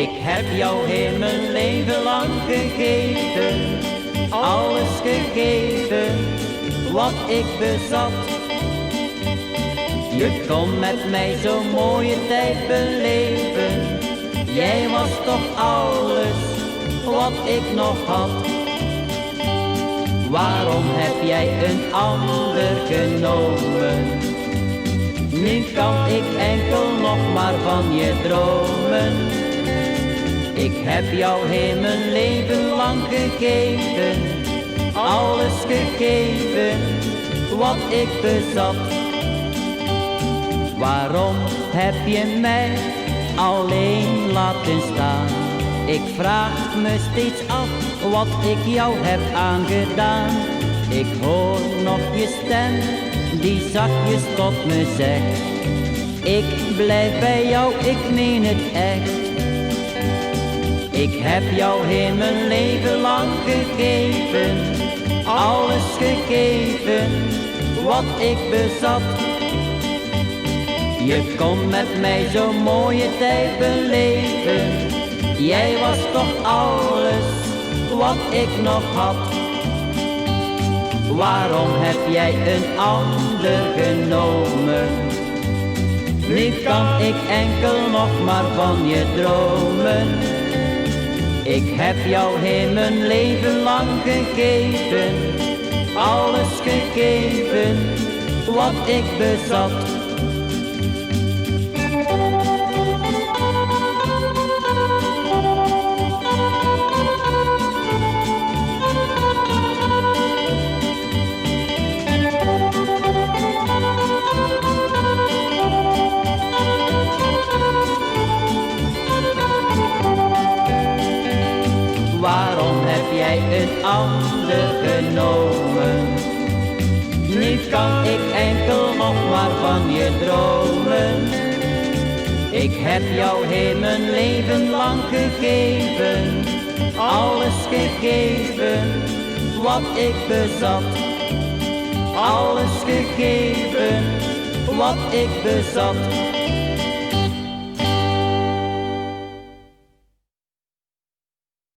Ik heb jou heel mijn leven lang gegeven, alles gegeven wat ik bezat. Je kon met mij zo'n mooie tijd beleven, jij was toch alles wat ik nog had. Waarom heb jij een ander genomen? Nu kan ik enkel nog maar van je dromen. Ik heb jou heel mijn leven lang gegeven, alles gegeven wat ik bezat. Waarom heb je mij alleen laten staan? Ik vraag me steeds af wat ik jou heb aangedaan. Ik hoor nog je stem die zachtjes tot me zegt, ik blijf bij jou, ik meen het echt. Ik heb jou heel mijn leven lang gegeven, alles gegeven wat ik bezat. Je kon met mij zo'n mooie tijd beleven, jij was toch alles wat ik nog had. Waarom heb jij een ander genomen? Nu kan ik enkel nog maar van je dromen. Ik heb jou heel mijn leven lang gegeven, alles gegeven wat ik bezat. Waarom heb jij een ander genomen? Nu kan ik enkel nog maar van je dromen. Ik heb jou heel mijn leven lang gegeven, alles gegeven wat ik bezat. Alles gegeven wat ik bezat.